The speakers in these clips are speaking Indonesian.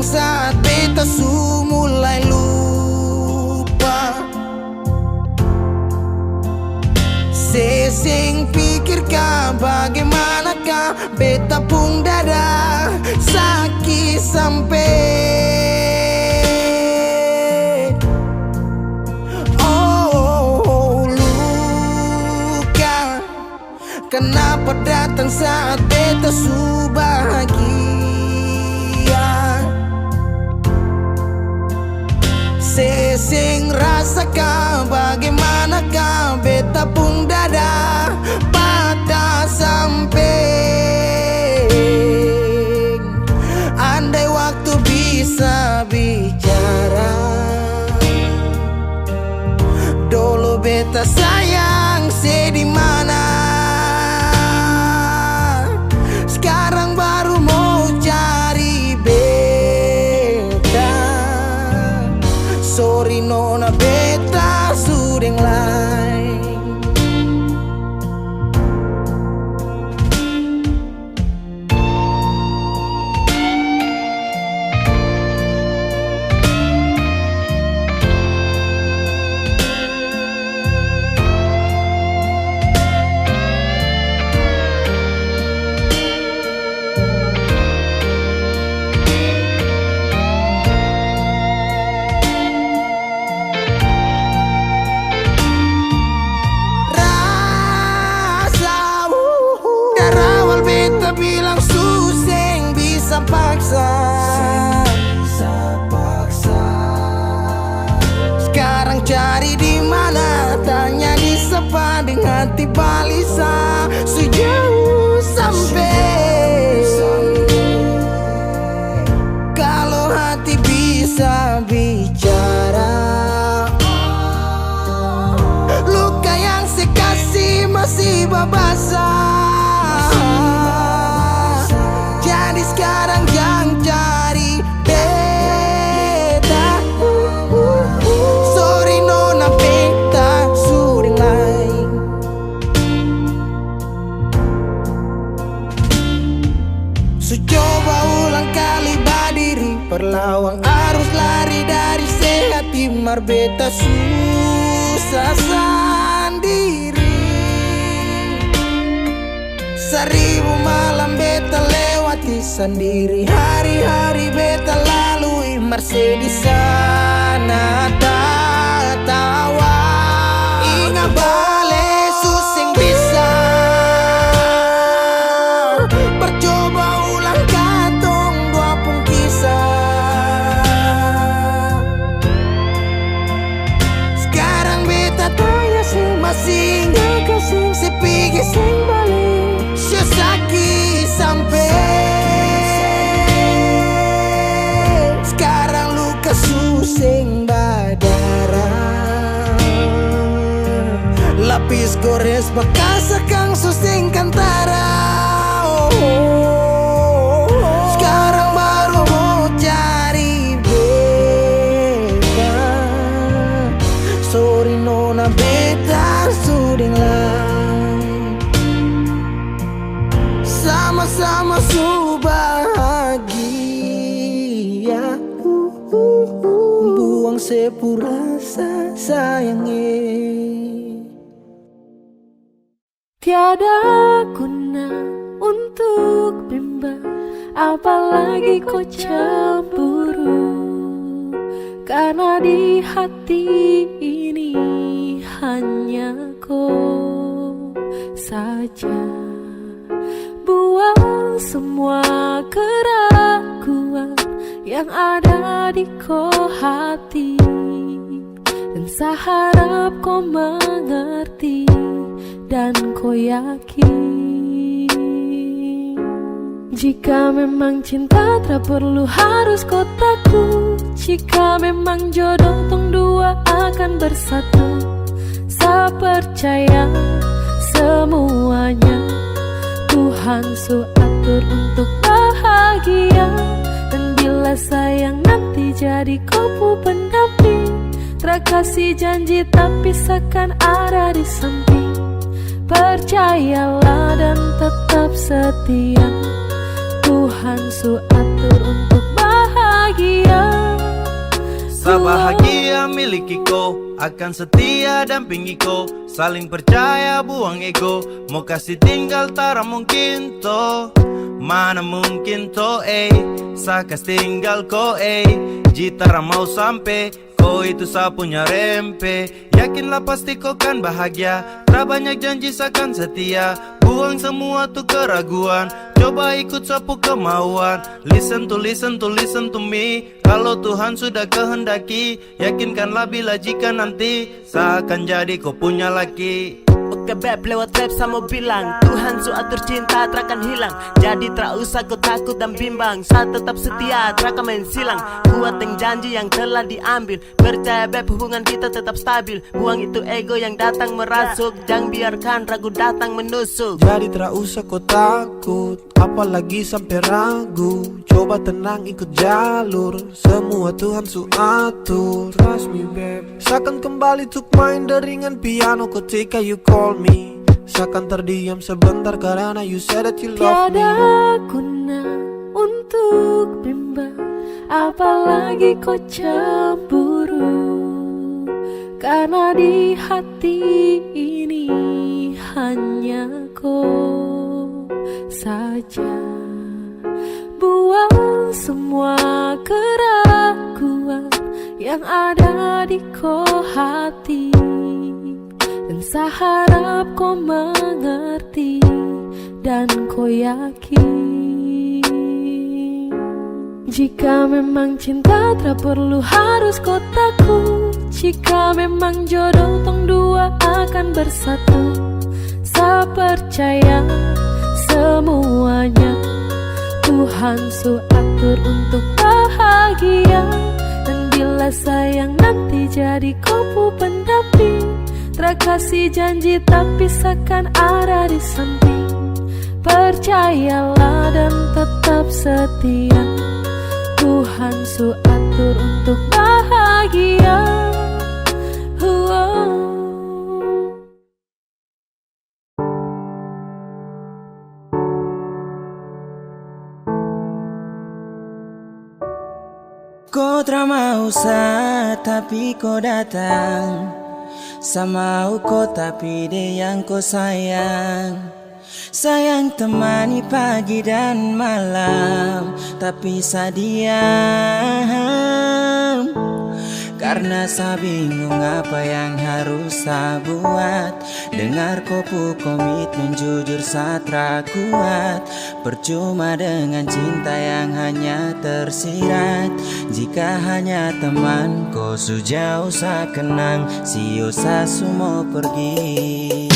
datang saat beta su mulai lupa. Sesing pikirkan bagaimanakah beta pun dada sakit sampai. Oh, luka kenapa datang saat beta su bahagia. Sesing rasakan bagaimanakah beta pun dada patah sampai. Andai waktu bisa bicara, dulu beta sayang di mana. Sekarang baru mau cari beta. Sorry nona beta sudeng lain. Bilang suseng bisa paksa. Sekarang cari di mana, tanya di siapa dengan hati balisa. Sejauh sampai. Kalau hati bisa bicara, luka yang saya kasih masih babasa. Sekarang yang cari beta. Sorry nona beta sudeng lain. So coba ulang kali berdiri, perlawan arus lari dari sehati. Mar beta susah sendiri. Seribu malam beta lewati sendiri, hari-hari beta lalui. Marse di sana tertawa. Ingat bale suseng bisa. Percoba ulang katong dua pun kisah. Sekarang beta tanya si masih nggak kasih sepigi sing balik. Sakit sampai. Sekarang luka suseng berdarah. Lapis gores bekas akang suseng kantara. Sekarang baru mau cari beta. Sorry nona beta sudeng lain. Sama-sama su bahagia. Buang sepurasa sayangnya. Tiada guna untuk bimbang, apalagi kau cemburu. Karena di hati ini hanya kau saja. Buang semua keraguan yang ada di kau hati, dan saya harap kau mengerti dan kau yakin. Jika memang cinta tak perlu harus kau takut. Jika memang jodoh tong dua akan bersatu, saya percaya semuanya Tuhan su atur untuk bahagia. Dan bila sayang nanti jadi kau pendamping, terkasih janji tapi seakan ada di samping. Percayalah dan tetap setia, Tuhan su atur untuk bahagia. bahagia. Sabahagia milikiku, akan setia dampingi ko. Saling percaya buang ego, mau kasih tinggal tara mungkin to. Mana mungkin to sakas tinggal ko Jitara mau sampai, ko itu sapunya rempe. Yakinlah pasti kau kan bahagia, tak banyak janji seakan setia. Buang semua tuh keraguan, coba ikut sapu kemauan. Listen to me. Kalau Tuhan sudah kehendaki, yakinkanlah bila jika nanti seakan jadi kau punya laki. Oke beb, lewat rap sama bilang Tuhan su atur cinta terakan hilang. Jadi tak usah kau takut dan bimbang, saat tetap setia terakan main silang. Buat yang janji yang telah diambil, percaya beb hubungan kita tetap stabil. Buang itu ego yang datang merasuk, jangan biarkan ragu datang menusuk. Jadi tak usah kau takut, apalagi sampai ragu. Coba tenang ikut jalur, semua Tuhan su atur. Trust me babe. Seakan kembali tuk main deringan piano ketika you call me. Seakan terdiam sebentar karena you said that you love me. Tiada guna untuk bimbang, apalagi kau cemburu. Karena di hati ini hanya kau saja. Buang semua keraguan yang ada di kau hati, dan saya harap kau mengerti dan kau yakin. Jika memang cinta tak perlu harus kau takut. Jika memang jodoh tong dua akan bersatu, saya percaya semuanya Tuhan su atur untuk bahagia. Dan bila sayang nanti jadi kau pendamping, terkasih janji tapi seakan ada di samping. Percayalah dan tetap setia, Tuhan su atur untuk bahagia. Kau tak mau tapi kau datang. Sama kau tapi dia yang kau sayang. Sayang temani pagi dan malam, tapi sadiam. Karena saya bingung apa yang harus saya buat. Dengar kopu komitmen jujur satra kuat. Percuma dengan cinta yang hanya tersirat. Jika hanya teman kau sejauh saya kenang, sio saya semua pergi.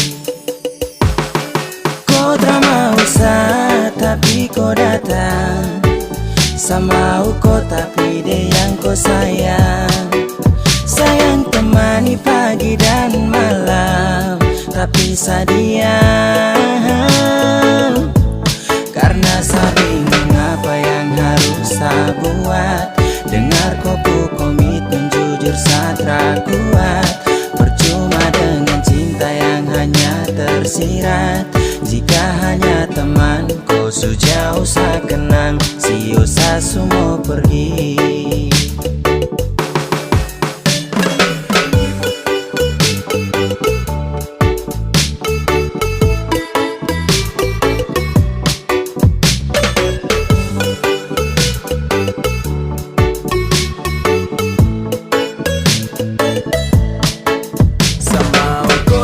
Kau tak mau tapi kau datang. Sama kau tapi dia yang kau sayang. Sayang temani pagi dan malam, tapi sadiam. Karena saya bingung apa yang harus saya buat. Dengar kopu komitmen jujur satra kuat. Percuma dengan cinta yang hanya tersirat. Jika hanya teman kau sejauh saya kenang, sio saya semua pergi.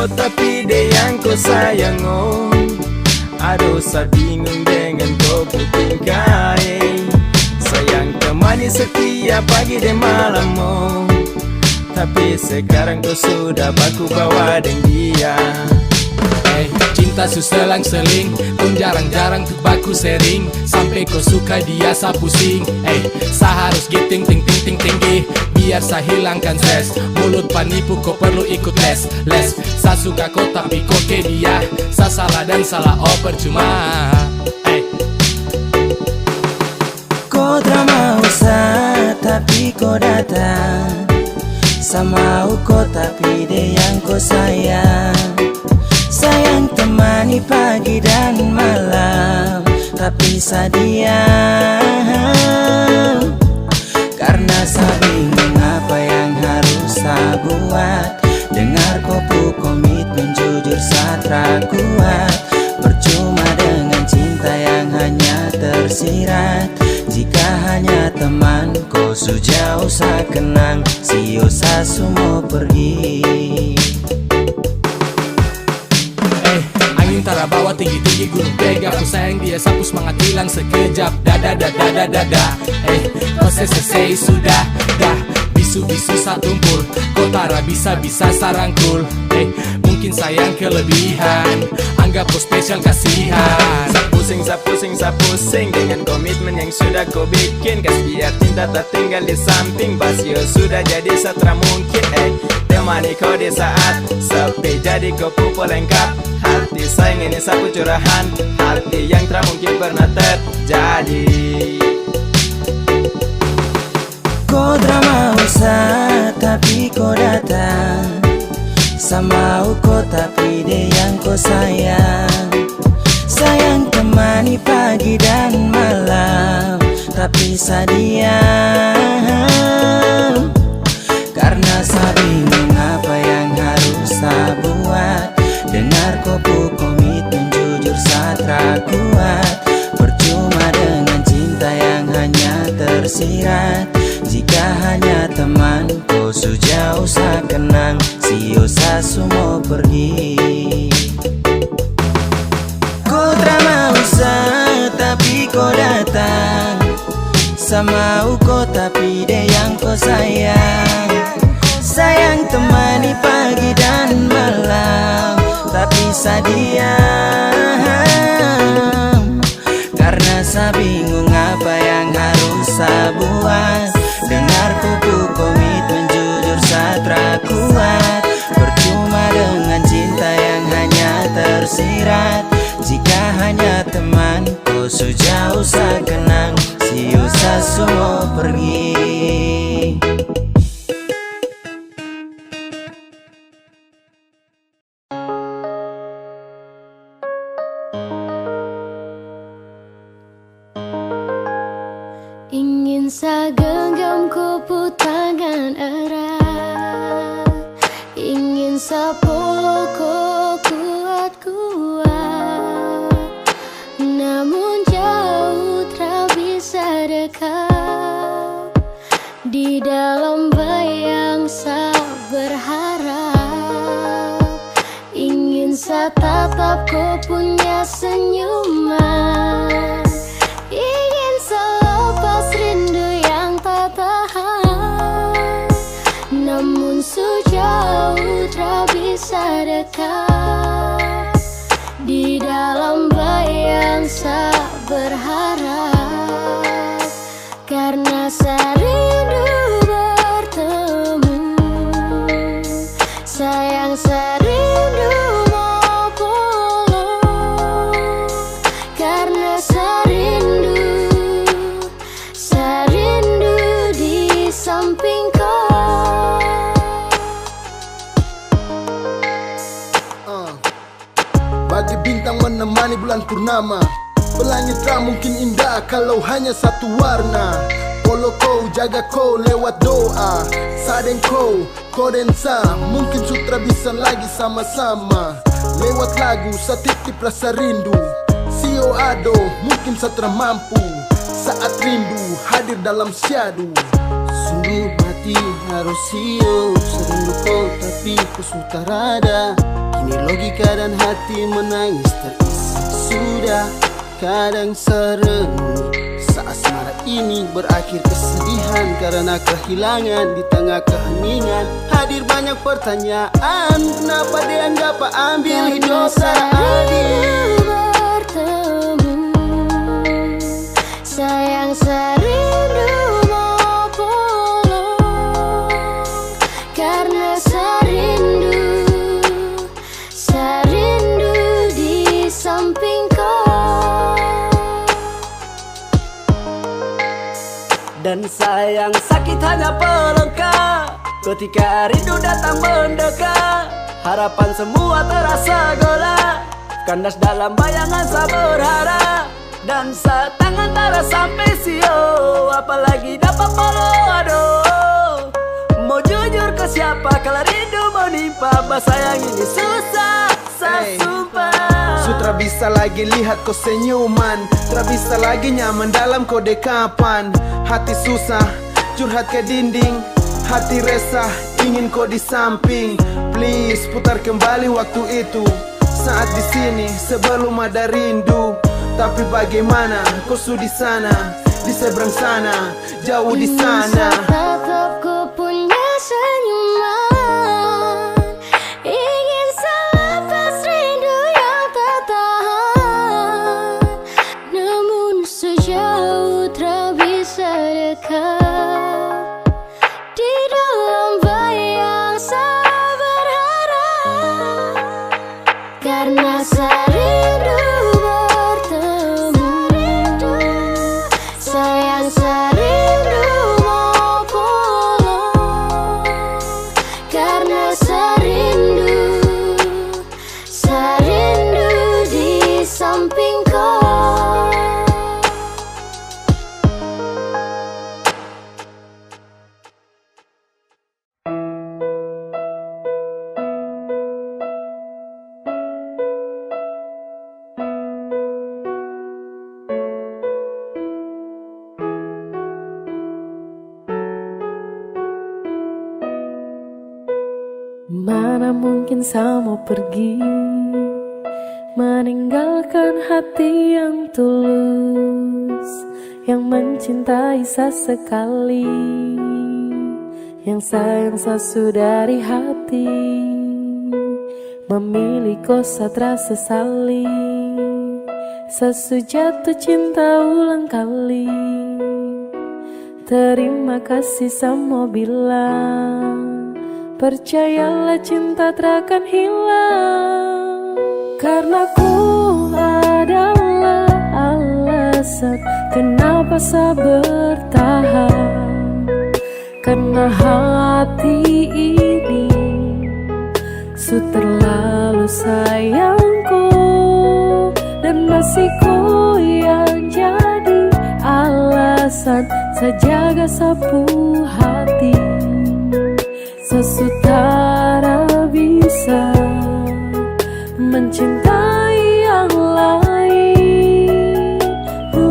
Tapi dia yang kau sayang aduh saya bingung dengan kau tingkai. Sayang temani setia pagi dan malam tapi sekarang kau sudah baku bawa dengan dia. Cinta su selang-seling, kau jarang-jarang tuh baku sering. Sampai kau suka dia sa pusing. Sa harus giting ting ting ting tinggi, biar sa hilangkan stres. Mulut penipu kau perlu ikut les. Sa suka kau tapi kau ke dia. Sa salah dan salah percuma. Kau tak mau tapi kau datang. Sama kau tapi dia yang kau sayang. Sayang temani pagi dan malam, tapi sadiam. Dengar kopu komitmen jujur satra kuat. Percuma dengan cinta yang hanya tersirat. Jika hanya teman kau sejauh sa kenang, siosa semua pergi. Angin tara bawa tinggi-tinggi gunung pega. Aku sayang dia sapu semangat hilang sekejap. Dada dada dada dada. Kau selesai sudah dah. Bisu-bisu satumpul. Kau tara bisa-bisa sarangkul. Mungkin sayang kelebihan. Anggap kau spesial kasihan. Sapusing dengan komitmen yang sudah kau bikin. Kasih biar cinta tak tinggal di samping. Basio sudah jadi satra mungkin. Temani kau di saat sepi, jadi kau pupul lengkap. Hati sayang ini sapu curahan, hati yang tak mungkin pernah terjadi. Kau drama usah tapi kau datang. Sama kau tapi dia yang kau sayang. Sayang temani pagi dan malam, tapi sadiam. Karena saya bingung apa yang harus saya buat. Dengar kopu komitmen jujur satra kuat. Percuma dengan cinta yang hanya tersirat. Jika hanya teman kau sejauh sa kenang, siosa semua pergi. Kau drama usah tapi kau datang. Sama kau tapi dia yang kau sayang. Sayang temani pagi dan malam, tapi sadiam. Karena saya bingung apa yang harus saya buat. Dengar kupu komitmen jujur satra kuat. Percuma dengan cinta yang hanya tersirat. Jika hanya teman kau sejauh sa kenang, siosa semua pergi. Ingin sa genggam kupu tangan erat. Ingin sa peluk kuat-kuat. Namun jauh tak bisa dekat. Di dalam bayang sa berharap. Ingin sa tatap kau punya senyuman. Ingin selepas rindu yang tak tahan. Namun sejauh tak bisa dekat. Di dalam bayang sa berharap. Karena sa rindu bertemu. Sayang sa rindu mau pulang. Karena sa rindu di samping kau. Bagi bintang menemani bulan purnama, pelangit tak mungkin indah kalau hanya satu warna. Polo kau, jaga kau lewat doa. Sadeng kau, dan sa, mungkin sutra bisa lagi sama-sama. Lewat lagu, sa titip rasa rindu. Sio ado, mungkin satra mampu. Saat rindu hadir dalam syadu. Sungguh mati harus sio. Serindu kau tapi ku sudah rada. Kini logika dan hati menangis terisi. Sudah kadang serenung. Saat asmara ini berakhir kesedihan karena kehilangan di tengah keheningan. Hadir banyak pertanyaan, kenapa dianggap ambil hidup adil. Bertemu, sayang serindu mau pulang. Karena serindu di samping kau. Dan sayang sakit hanya pelengkap ketika rindu datang mendekat. Harapan semua terasa gelap, kandas dalam bayangan saya berharap. Dan saat tangan tara sampai sio, apalagi dapat polo aduh. Mau jujur ke siapa kalau rindu nimpa bah sayang ini susah, sumpah. Sutra bisa lagi lihat kau senyuman, tak bisa lagi nyaman dalam kau dekapan. Hati susah, curhat ke dinding, hati resah, ingin kau di samping. Please putar kembali waktu itu, saat di sini sebelum ada rindu. Tapi bagaimana kau sudah di sana, di seberang sana, jauh di sana. Tatap ku punya senyuman, ingin selepas rindu yang tak tahan. Namun sejauh tak bisa dekat, di dalam bayang saya berharap. Karena saya rindu bertemu, sayang saya rindu mau pulang. Karena saya rindu di samping kau. Mana mungkin saya mau pergi, meninggalkan hati yang tulus, yang mencintai sesekali, yang sayang sesudah dari hati. Memilih kau satra sesali, sesujatuh cinta ulang kali. Terima kasih sama bilang, percayalah cinta takkan hilang. Karena ku adalah alasan kenapa saya bertahan. Karena hati ini su terlalu sayangku, dan masih ku yang jadi alasan saya jaga sapu hati. Sesutara bisa mencintai yang lain.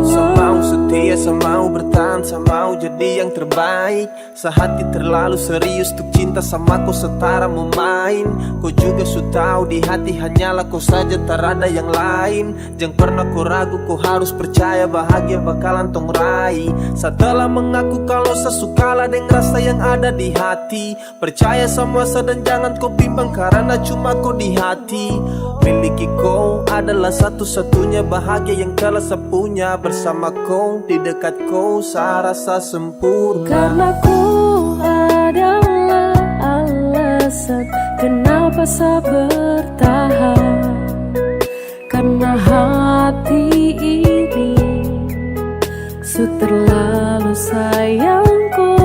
Semau setia, semau bertahan, semau jadi yang terbaik. Sehati terlalu serius untuk cinta sama kau setara memain. Kau juga su tahu di hati hanyalah kau saja, tak ada yang lain. Jangan pernah kau ragu, kau harus percaya bahagia bakalan tong raih. Setelah mengaku kalau sesukalah dengan rasa yang ada di hati, percaya sama saya dan jangan kau bimbang karena cuma kau di hati. Miliki kau adalah satu-satunya bahagia yang telah saya punya. Bersama kau, di dekat kau, saya rasa sempurna. Karena ku adalah alasan kenapa saya bertahan. Karena hati ini su terlalu sayangku,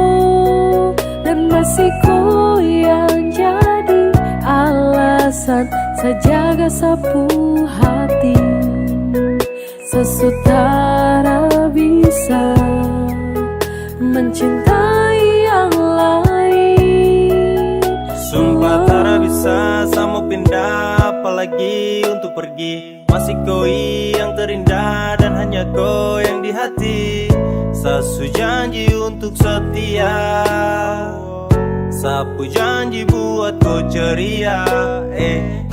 dan masih ku yang jadi alasan saya jaga sapu hati. Sesutara bisa mencintai yang lain. Sumpah tak bisa sama pindah, apalagi untuk pergi. Masih kau yang terindah dan hanya kau yang di hati. Sasu janji untuk setia, sapu janji buat kau ceria.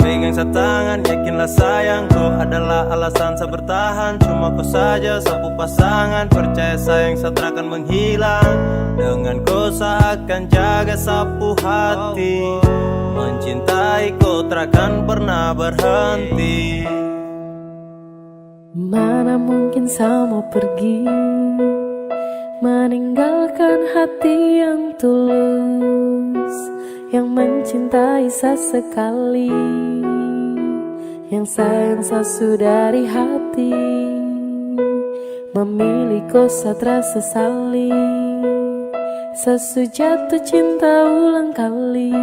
Pegang sa tangan, yakinlah sayang, kau adalah alasan saya bertahan. Cuma kau saja sapu pasangan, percaya sayang saya takkan menghilang. Dengan kau saya akan jaga sapu hati, mencintai kau takkan pernah berhenti. Mana mungkin saya mau pergi, meninggalkan hati yang tulus, yang mencintai sesekali, yang sayang sesudah dari hati. Memilih kau satra sesali, sesujatuh cinta ulang kali.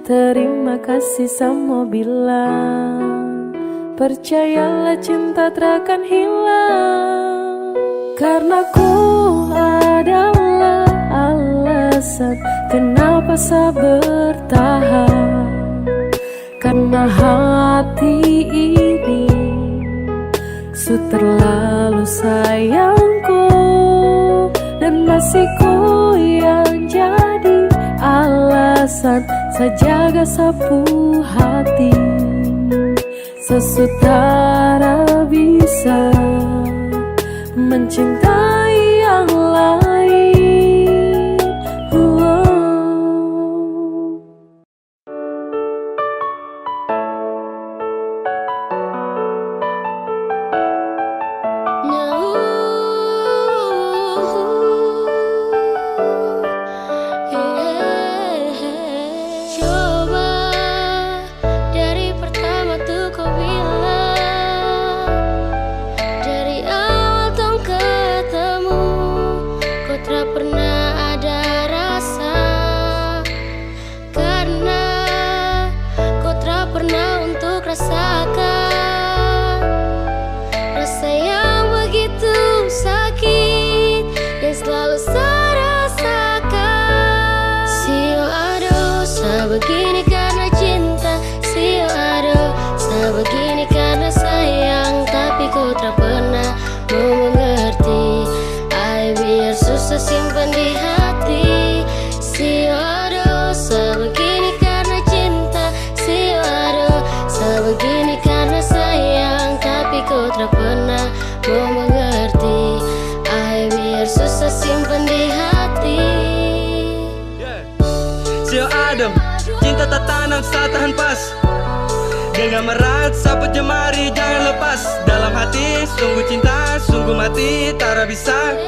Terima kasih sama bilang, percayalah cinta takkan hilang. Karena ku adalah alasan kenapa paksa bertahan, karena hati ini terlalu sayangku, dan masih ku yang jadi alasan sejaga sapu hati. Sesutara bisa mencintai yang lain. Begini karena cinta, sio aduh. Sebegini karena sayang, tapi ku tak pernah mau mengerti. Ay, biar susah simpan di hati. Sio aduh. Sebegini karena cinta, sio aduh. Sebegini karena sayang, tapi ku tak pernah mau mengerti. Ay, biar susah simpan di hati. Sio adem, cinta tak tanam saat tahan pas. Genggam erat, sapu jemari jangan lepas. Dalam hati, sungguh cinta, sungguh mati. Tak bisa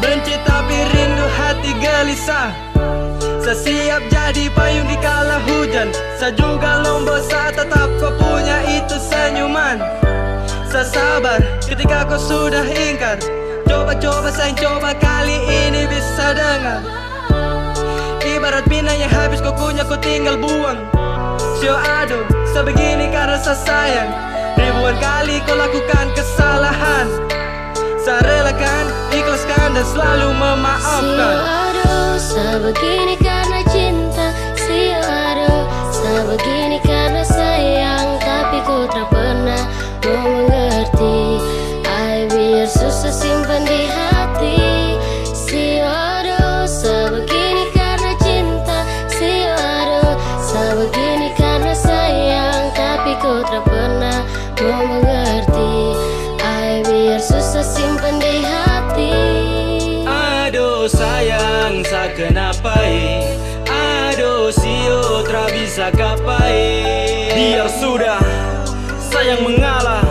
benci tapi rindu hati gelisah. Saya siap jadi payung di kala hujan. Saya juga lombok saat tetap kau punya itu senyuman. Saya sabar ketika kau sudah ingkar. Coba-coba sayang, coba kali ini bisa dengar. Ibarat pinang yang habis kau kunyah kau tinggal buang. Sio aduh, sebegini karena saya sayang. Ribuan kali kau lakukan kesalahan. Saya relakan, ikhlaskan dan selalu memaafkan. Sio aduh, sebegini karena cinta. Sio aduh, sebegini karena sayang, tapi ku tak pernah mau mengerti. Ay, biar susah simpan di hati. Sio aduh, sebegini karena cinta. Sio aduh, sebegini karena sayang, tapi ku tak pernah mau mengerti. Ay, biar susah simpan di hati. Aduh sayang, sa kenapa aduh sio tra bisa kapai. Biar sudah, sayang mengalah.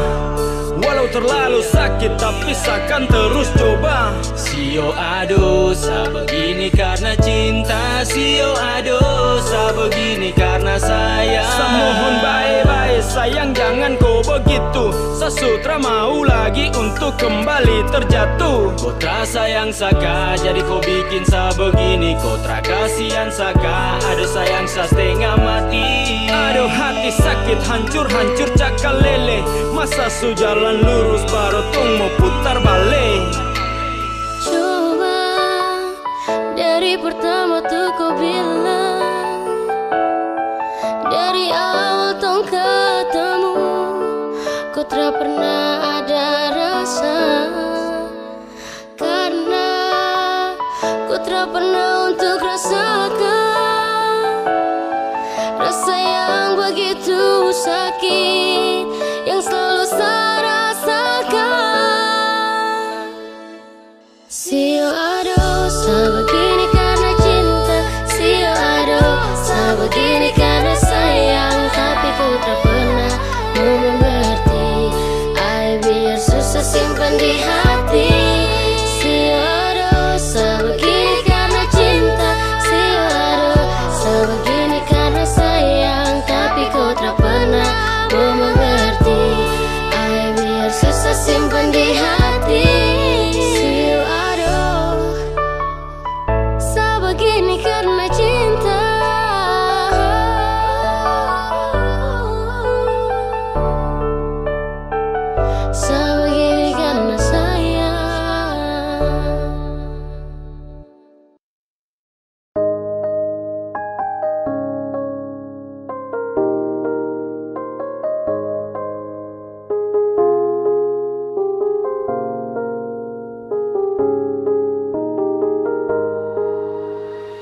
Walau terlalu sakit tapi seakan terus coba. Sio aduh, sa begini karena cinta. Sio aduh, sa begini karena sayang. Sa mohon baik-baik sayang jangan kau begitu. Sa sutra mau lagi untuk kembali terjatuh. Kau tra sayang saka jadi kau bikin sa begini. Kau tra kasihan saka, aduh sayang sa setengah mati. Aduh hati sakit hancur-hancur cakal lele. Masa su jalan lurus baru tong mau putar balik. Coba dari pertama tuh kau bilang, dari awal tong ketemu, kau tak pernah ada rasa. Karena kau tak pernah untuk rasakan rasa yang begitu sakit, yang selalu saya rasakan. Sio aduh, sebegini karena cinta. Sio aduh, sebegini karena sayang, tapi ku tak pernah mau mengerti. Ay, biar susah simpan di hati. Sio aduh, sebegini karena cinta. Sio aduh, sebegini karena sayang, tapi ku tak pernah mau mengerti.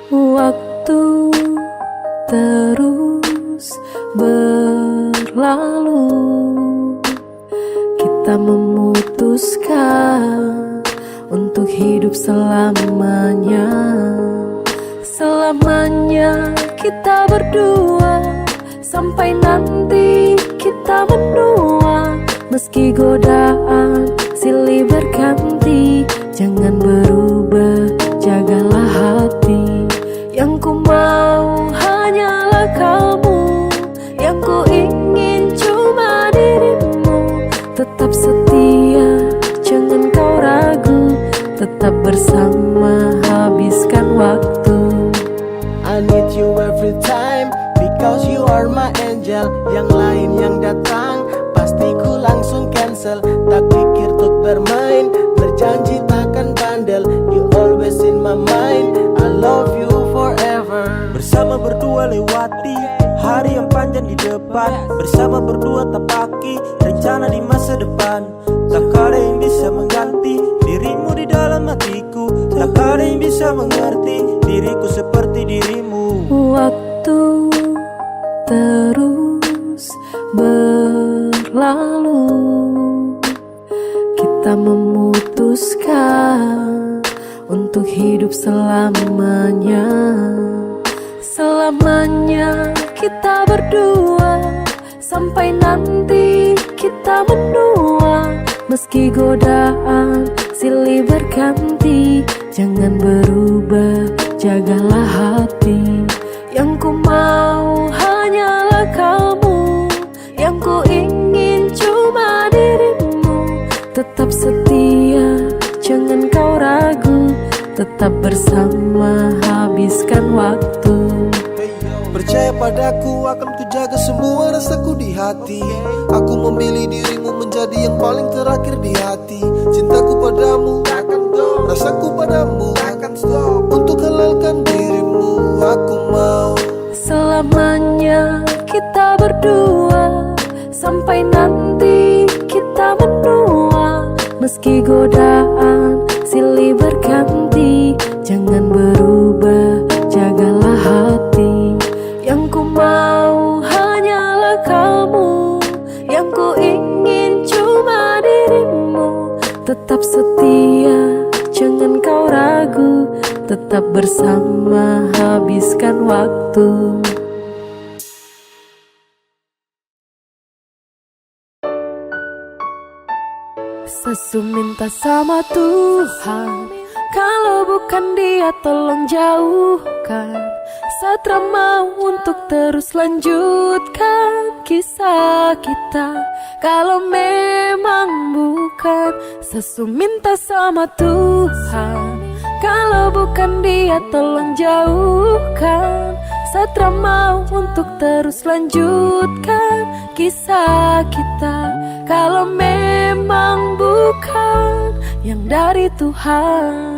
Waktu terus berlalu, kita memutuskan untuk hidup selamanya. Selamanya kita berdua, sampai nanti kita menua. Meski godaan silih berganti, jangan berubah, jagalah hati. Yang ku mau hanyalah kamu, yang ku ingin cuma dirimu. Tetap setia, jangan kau ragu, tetap bersama, habiskan waktu. I need you every time, because you are my angel. Yang lain yang datang, pasti ku langsung cancel. Tak pikir untuk bermain, berjanji takkan bandel. You always in my mind, I love you forever. Bersama berdua lewati hari yang panjang di depan. Bersama berdua tapaki rencana di masa depan. Tak ada yang bisa mengganti dirimu di dalam hatiku. Tak ada yang bisa mengerti diriku seperti dirimu. Waktu terus berlalu, kita memutuskan untuk hidup selamanya. Selamanya kita berdua, sampai nanti kita menua. Meski godaan silih berganti, jangan berubah, jagalah hati. Yang ku mau hanyalah kamu, yang ku ingin cuma dirimu. Tetap setia, jangan kau ragu, tetap bersama, habiskan waktu. Percaya padaku, akan ku jaga semua rasaku di hati. Aku memilih dirimu menjadi yang paling terakhir di hati. Cintaku padamu takkan stop, rasaku padamu takkan stop. Untuk halalkan dirimu, aku mau selamanya kita berdua, sampai nanti kita menua. Meski godaan silih berganti, jangan berubah, jagalah hati. Yang ku mau hanyalah kamu, yang ku ingin cuma dirimu. Tetap setia, jangan kau ragu, tetap bersama, habiskan waktu. Sesu minta sama Tuhan, kalau bukan Dia tolong jauhkan. Satra mau untuk terus lanjutkan kisah kita. Kalau memang bukan, Sesu minta sama Tuhan, kalau bukan Dia tolong jauhkan. Satra mau untuk terus lanjutkan kisah kita. Kalau memang bukan yang dari Tuhan.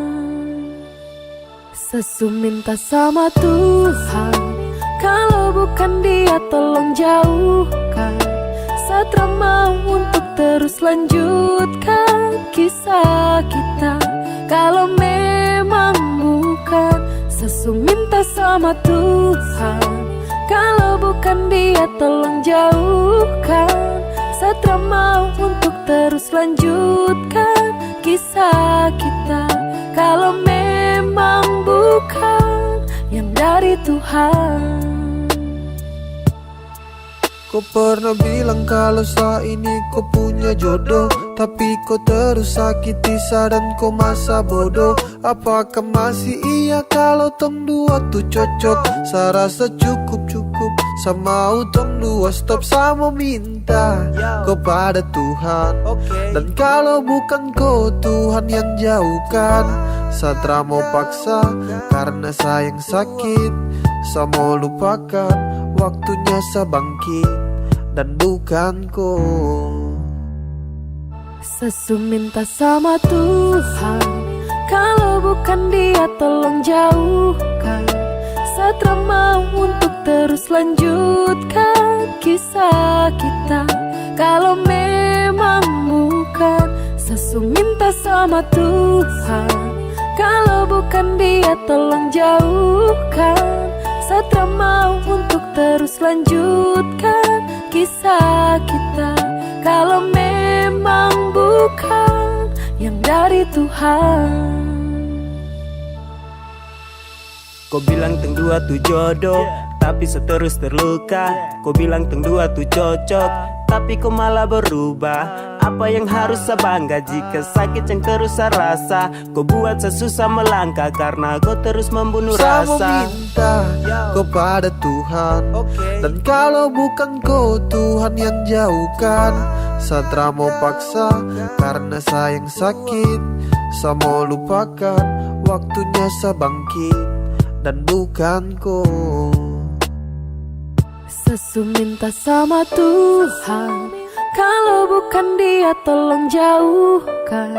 Sesu minta sama Tuhan, kalau bukan Dia tolong jauhkan. Satra mau untuk terus lanjutkan kisah kita. Kalau memang bukan, Sesu minta sama Tuhan, kalau bukan Dia tolong jauhkan. Satra mau untuk terus lanjutkan kisah kita. Kalau memang bukan yang dari Tuhan. Kau pernah bilang kalau saat ini kau punya jodoh, tapi kau terus sakiti dan kau masa bodoh. Apakah masih iya kalau tong dua tuh cocok? Saya rasa cukup sama utong dua stop sama minta kau pada Tuhan. Dan kalau bukan kau Tuhan yang jauhkan, Satra mau paksa karena sayang sakit. Saya mau lupakan, waktunya saya bangkit dan bukan kau. Sesu minta sama Tuhan, kalau bukan Dia tolong jauhkan. Satra mau untuk terus lanjutkan kisah kita. Kalau memang bukan, Sesu minta sama Tuhan, kalau bukan Dia tolong jauhkan. terus lanjutkan kisah kita. Kalau memang bukan yang dari Tuhan. Kau bilang teng dua tuh jodoh, tapi seterus terluka. Kau bilang teng dua tuh cocok, tapi kau malah berubah. Apa yang harus saya bangga jika sakit yang terus saya rasa? Kau buat saya susah melangkah karena kau terus membunuh Saya rasa. meminta kepada Tuhan, dan kalau bukan kau Tuhan yang jauhkan. Saya mau paksa karena sayang sakit. Saya mau lupakan, waktunya saya bangkit, dan bukan kau. Sesu minta sama Tuhan, kalau bukan Dia tolong jauhkan.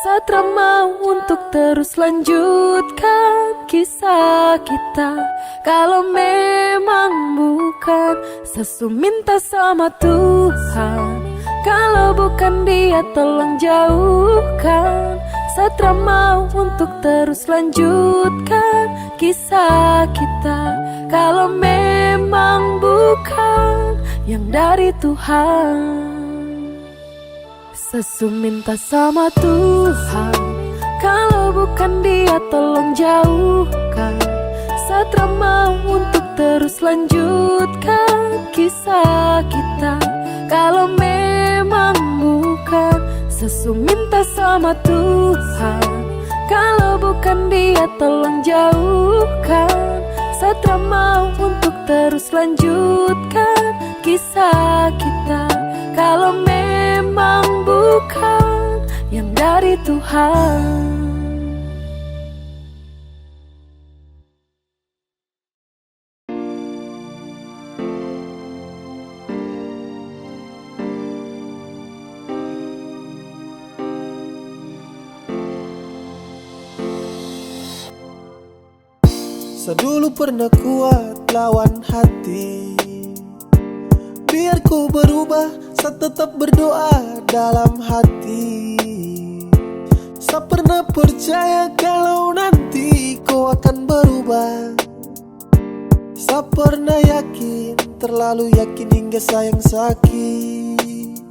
Satra mau untuk terus lanjutkan kisah kita. Kalau memang bukan, Sesu minta sama Tuhan, kalau bukan Dia tolong jauhkan. Satra mau untuk terus lanjutkan kisah kita. Kalau memang bukan yang dari Tuhan. Sesu minta sama Tuhan, kalau bukan Dia tolong jauhkan. Satra mau untuk terus lanjutkan kisah kita. Kalau memang bukan, Sesu minta sama Tuhan, kalau bukan Dia tolong jauhkan. Satra mau untuk terus lanjutkan kisah kita. Kalau memang bukan yang dari Tuhan. Saya dulu pernah kuat lawan hati, biar ku berubah, saya tetap berdoa dalam hati. Saya pernah percaya kalau nanti kau akan berubah. Saya pernah yakin, terlalu yakin hingga sayang sakit.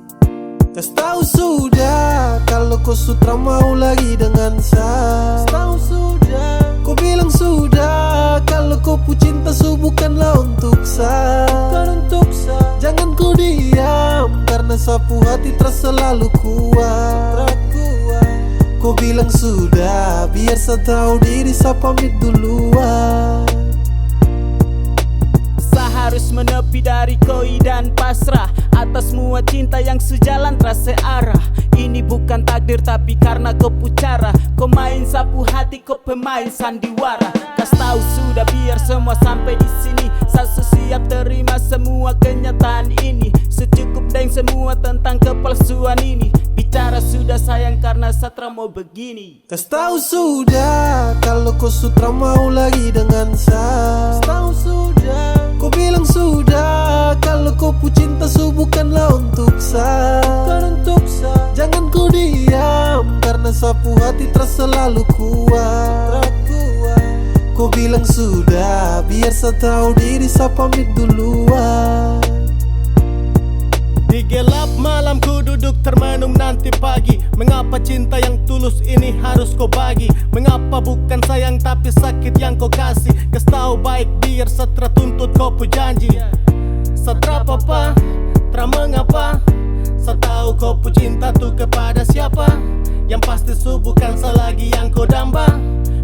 Kasih tahu sudah kalau kau sudah mau lagi dengan saya. Tahu sudah, kau bilang sudah kalau kau pu cinta bukanlah untuk saya. Jangan kau diam karena sapu hati terasa selalu kuat. Kau bilang sudah, biar saya tahu diri, saya pamit duluan. Harus menepi dari koi dan pasrah atas semua cinta yang sejalan terasa arah. Ini bukan takdir tapi karena kau pucara. Kau main sapu hati, kau pemain sandiwara. Kas tahu sudah biar semua sampai di sini. Saya siap terima semua kenyataan ini. Secukup dengan semua tentang kepalsuan ini. Bicara sudah sayang karena Satra mau begini. Kas tahu sudah kalau kau sudah mau lagi dengan saya. Tahu sudah, kau bilang sudah kalau kau pu cinta bukanlah untuk saya. Jangan kau diam karena sapu hati terasa selalu kuat. Kau bilang sudah, biar saya tahu diri, saya pamit duluan. Di gelap malam ku duduk termenung nanti pagi. Mengapa cinta yang tulus ini harus kau bagi? Mengapa bukan sayang tapi sakit yang kau kasih? Kas tahu baik biar Satra tuntut kau pu janji. Satra papa, tra mengapa? Saya tahu kau pu cinta tuh kepada siapa? Yang pasti bukan selagi yang kau damba.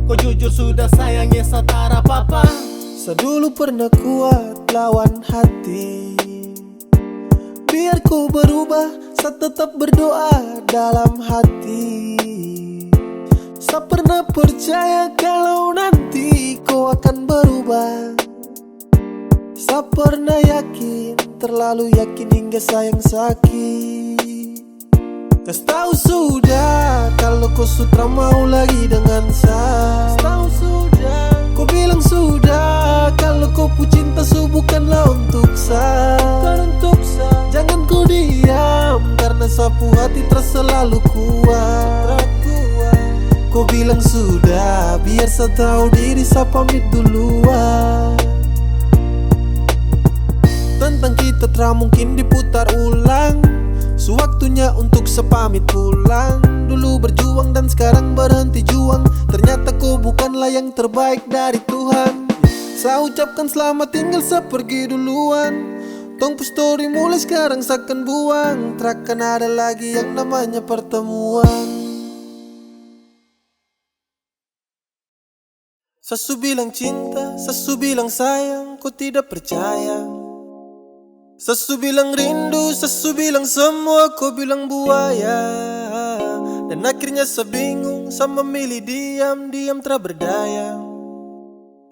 Kau jujur sudah sayangnya Satara papa. Saya dulu pernah kuat lawan hati, biar ku berubah, saya tetap berdoa dalam hati. Saya pernah percaya kalau nanti kau akan berubah. Saya pernah yakin, terlalu yakin hingga sayang sakit. Kasih tahu sudah kalau kau sudah mau lagi dengan saya. Tahu sudah, kau bilang sudah kalau kau pu cinta bukanlah untuk saya. Jangan kau diam karena sapu hati terasa selalu kuat. Kau bilang sudah, biar saya tahu diri, saya pamit duluan. tentang kita tak mungkin diputar ulang. Sewaktunya untuk sepamit pulang. Dulu berjuang dan sekarang berhenti juang. Ternyata kau bukanlah yang terbaik dari Tuhan. Saya ucapkan selamat tinggal sepergi duluan. Tong story mulai sekarang seakan buang. Takkan ada lagi yang namanya pertemuan. Sesu bilang cinta, sesu bilang sayang, kau tidak percaya. Sesu bilang rindu, sesu bilang semua, kau bilang buaya. Dan akhirnya saya bingung, saya memilih diam, diam tak berdaya.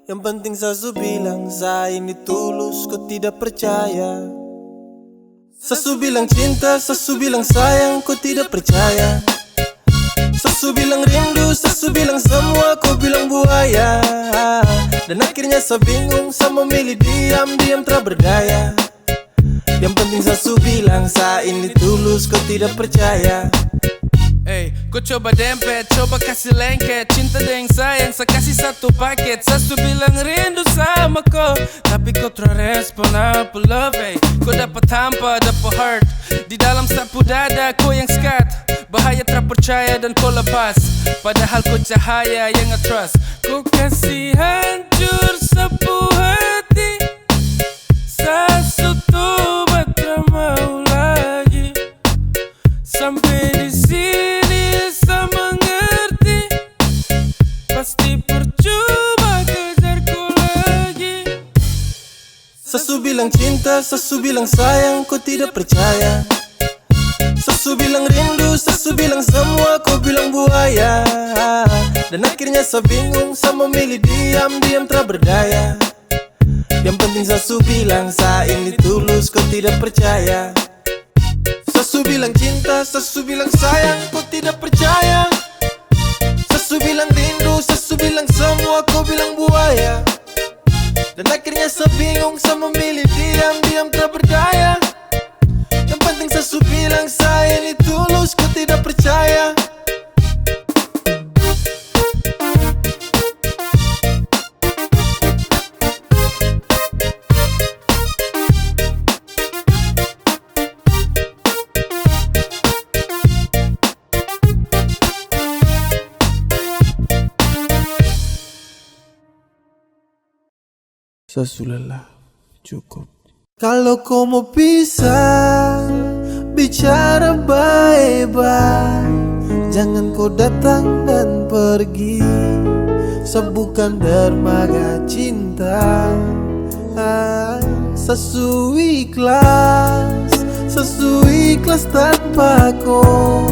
Yang penting sesu bilang saya ini tulus, kau tidak percaya. Sesu bilang cinta, sesu bilang sayang, kau tidak percaya. Sesu bilang rindu, sesu bilang semua, kau bilang buaya. Dan akhirnya saya bingung, saya memilih diam, diam tak berdaya. Yang penting sesu bilang saya ini tulus, kau tidak percaya. Hey, kau coba dempet, coba kasih lengket. Cinta dan sayang, saya kasih satu paket. Sesu bilang rindu sama kau, tapi kau terrespon apa love. Hey, kau dapat hampa, dapat heart. Di dalam sapu dada, kau yang skat. Bahaya terpercaya dan kau lepas. Padahal kau cahaya yang nge-trust. Kau kasih hancur sapu hati. Sesu tobat tak mau lagi. Sampai di sini saya mengerti. Pasti percuma kejar kau lagi. Sesu bilang cinta, sesu bilang sayang, kau tidak percaya. Sesu bilang rindu, sesu bilang semua, kau bilang buaya. Dan akhirnya saya bingung, saya memilih diam, diam tak berdaya. Yang penting sesu bilang saya ini tulus, kau tidak percaya. Sesu bilang cinta, sesu bilang sayang, kau tidak percaya. Sesu bilang rindu, sesu bilang semua, kau bilang buaya. Dan akhirnya saya bingung, saya memilih diam, diam tak berdaya. Yang penting sesu bilang saya ini tulus, kau tidak percaya. Sesu lelah, cukup. Kalau kau mau pisah, bicara baik-baik. Jangan kau datang dan pergi. Sebukan dermaga cinta. Sesu ikhlas tanpa kau.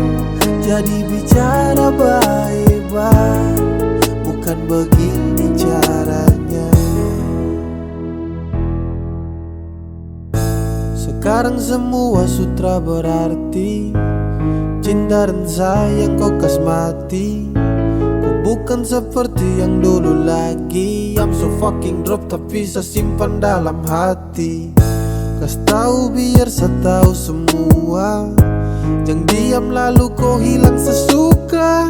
Jadi bicara baik-baik. Bukan begini caranya. Sekarang semua sutra berarti. Cinta dan sayang kau kasmati. Kau bukan seperti yang dulu lagi. I'm so fucking drop tapi saya simpan dalam hati. Kas tahu biar saya tahu semua. Jangan diam lalu kau hilang sesuka.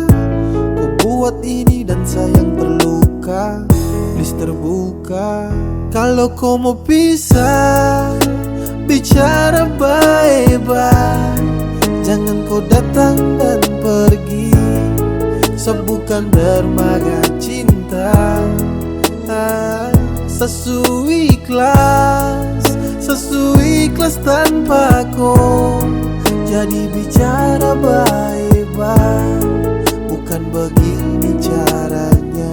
Kau buat ini dan sayang terluka. Please terbuka. Kalau kau mau pisah, bicara baik-baik. Jangan kau datang dan pergi. Sebukan dermaga cinta. Sesu ikhlas tanpa kau. Jadi bicara baik-baik. Bukan begini caranya.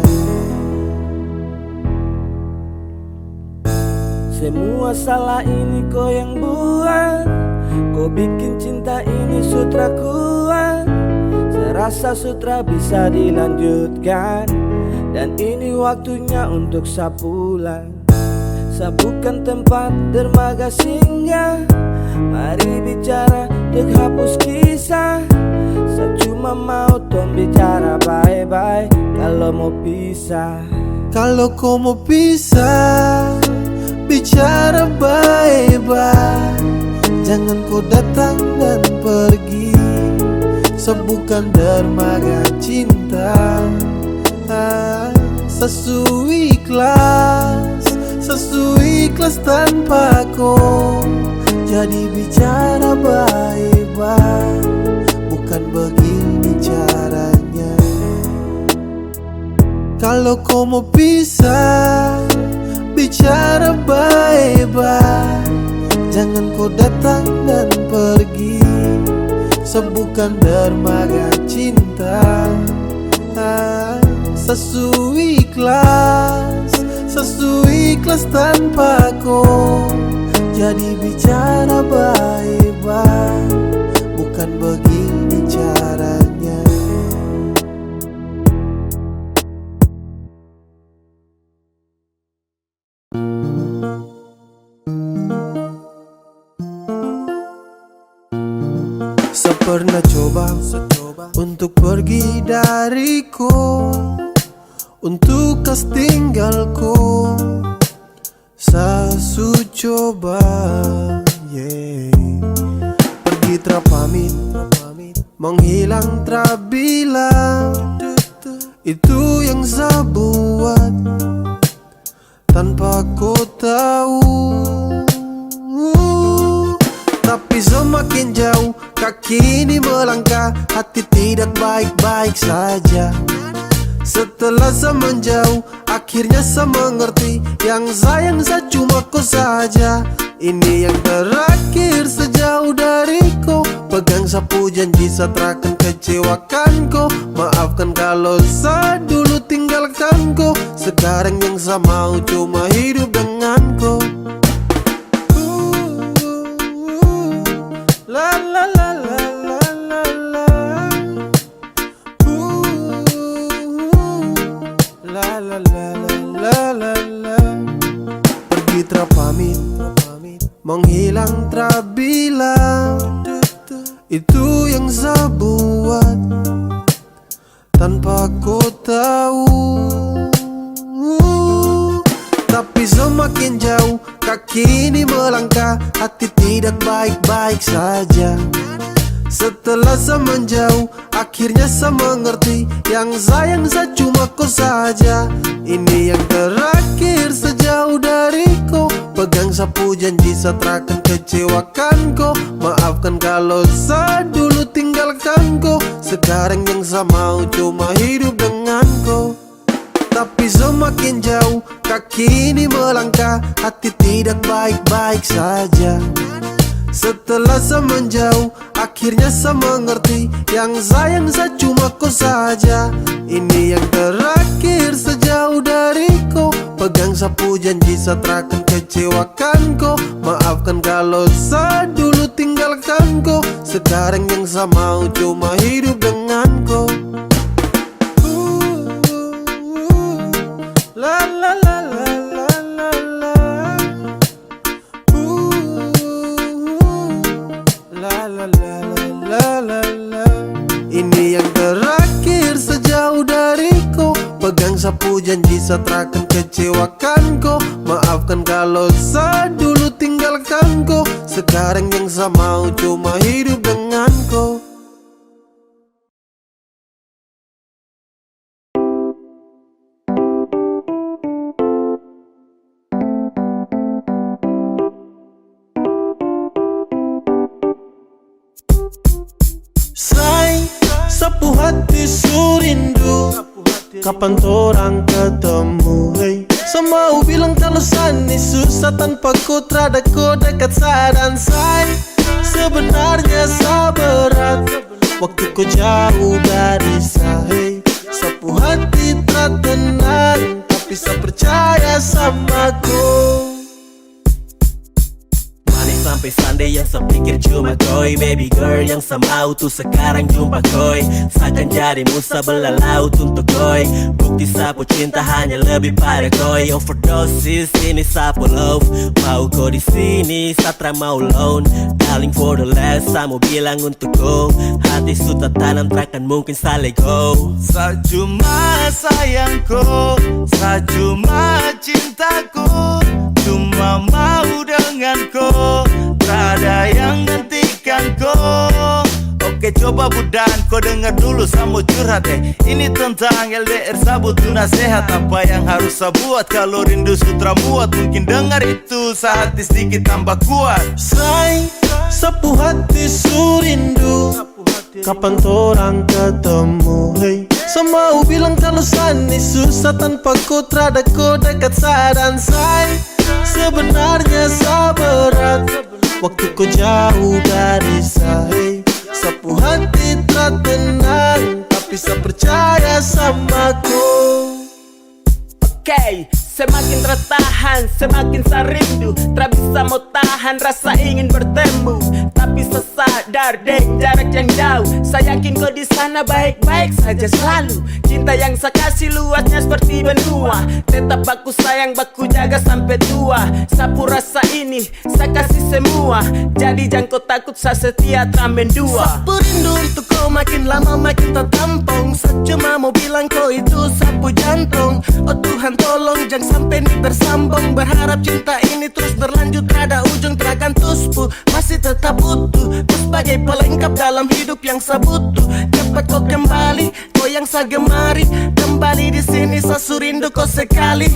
Semua salah ini kau yang buat. Kau bikin cinta ini sutra kuat. Saya rasa sutra bisa dilanjutkan. Dan ini waktunya untuk saya pulang. Saya bukan tempat dermaga singgah. Mari bicara dek hapus kisah. Saya cuma mau tong bicara baik-baik. Kalau mau pisah, kalau kau mau pisah, bicara baik-baik. Jangan kau datang dan pergi. Sebukan dermaga cinta. Sesu Sesuai ikhlas tanpa kau. Jadi bicara baik-baik, bukan begini caranya. Kalau kau mau pisah, bicara baik-baik. Jangan kau datang dan pergi, sebutkan dermaga cinta. Sesuai ikhlas tanpa kau. Jadi bicara baik-baik, bukan begini caranya. Pernah coba untuk pergi dariku, untuk kas tinggalku. Sasu coba, pergi terpamit, menghilang terbilang. Itu yang saya buat tanpa kau tahu. Tapi semakin jauh kaki ini melangkah, hati tidak baik-baik saja. Setelah saya menjauh, akhirnya saya mengerti, yang sayang saya cuma kau saja. Ini yang terakhir sejauh dariku. Pegang sapu janji saya takkan kecewakan kau. Maafkan kalau saya dulu tinggalkan kau. Sekarang yang saya mau cuma hidup dengan kau. La la la la la la la. La la la la la la. Pergi terpamit, menghilang terbilang. Itu yang saya buat tanpa kau tahu. Tapi semakin jauh kaki ini melangkah, hati tidak baik-baik saja. Setelah saya menjauh, akhirnya saya mengerti, yang sayang saya cuma kau saja. Ini yang terakhir sejauh dariku. Pegang sapu janji saya takkan kecewakan kau. Maafkan kalau saya dulu tinggalkan kau. Sekarang yang saya mau cuma hidup dengan kau. Tapi semakin jauh kaki ini melangkah, hati tidak baik-baik saja. Setelah saya menjauh, akhirnya saya mengerti, yang sayang saya cuma kau saja. Ini yang terakhir sejauh dariku. Pegang sapu janji saya takkan kecewakan kau. Maafkan kalau saya dulu tinggalkan kau. Sekarang yang saya mau cuma hidup dengan kau. La la la la la la la. La la la la la la. Ini yang terakhir sejauh dariku. Pegang sapu janji saya takkan kecewakan kau. Maafkan kalau saya dulu tinggalkan kau. Sekarang yang saya mau cuma hidup dengan kau. Sapu hati surindu, kapan torang ketemu, hey. Semau bilang kalau sani susah tanpa ku terada ku dekat sadan say. Sebenarnya sa berat waktu ku jauh dari sa, hey. Sapu hati tak tenang, tapi sa percaya sama ku. Sampai Sunday yang saya pikir cuma koi. Baby girl yang saya mau tuh sekarang jumpa koi. Seakan jadi musa belalau untuk koi. Bukti sapu cinta hanya lebih pada koi. Overdosis ini sapu love. Mau kau di sini satra mau loan. Darling for the last saya mau bilang untuk kau. Hati sudah tanam takkan mungkin saya let go. Saya cuma sayangku, saya cuma cintaku, cuma mau denganku. Tak ada yang hentikan kau. Oke Oke coba budan, kau dengar dulu sama curhat Ini tentang LDR sabut tu nasihat. Apa yang harus saya buat kalau rindu sutra muat? Mungkin dengar itu sehati sedikit tambah kuat. Say, sapu hati surindu, kapan torang ketemu, hey. Semau bilang kalau sani susah tanpa kau terada kau dekat sadan. Say, sebenarnya sabarat waktu kau jauh dari saya. Sapu hati tak tenang, tapi saya percaya sama kau. Oke, semakin tertahan, semakin saya rindu. Tak bisa mau tahan rasa ingin bertemu. Tapi saya sadar dek jarak yang jauh. Saya yakin kau di sana baik-baik saja selalu. Cinta yang saya kasih luasnya seperti benua. Tetap aku sayang, aku jaga sampai tua. Sapu rasa ini, saya kasih semua. Jadi jangan kau takut, saya setia tramen dua. Sapu rindu untuk kau makin lama makin tertampung. Saya cuma mau bilang kau itu sapu jantung. Oh Tuhan tolong jangan sampai ini bersambung. Berharap cinta ini terus berlanjut, ada ujung terakan tuspu. Masih tetap utuh, kau sebagai pelengkap dalam hidup yang saya butuh. Cepat kau kembali, kau yang saya gemari. Kembali di sini saya surindu kau sekali.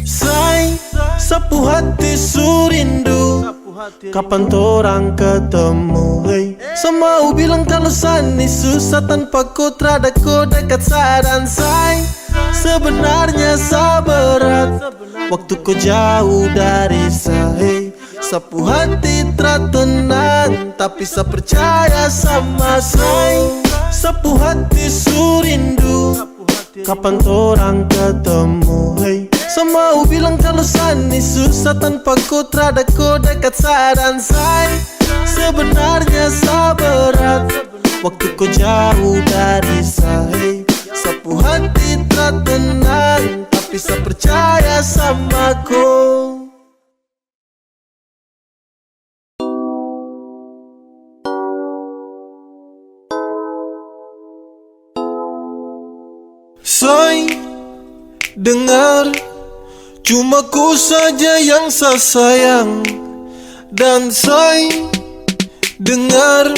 Say, sapu hati surindu, kapan torang ketemu, hey. Semau bilang kalau sani susah tanpa kau terada kau dekat sadan. Say, sebenarnya sabarat waktu kau jauh dari saya. Sapu hati tak tenang, tapi saya percaya sama saya. Sapu hati surindu, kapan torang ketemu, hey. Semau bilang kalau sani susah tanpa kau terada kau dekat sadan. Say, sebenarnya sabarat waktu kau jauh dari saya. Sapu hati tak tenang, tapi saya percaya sama kau. Say, dengar, cuma ku saja yang saya sayang. Dan say, dengar,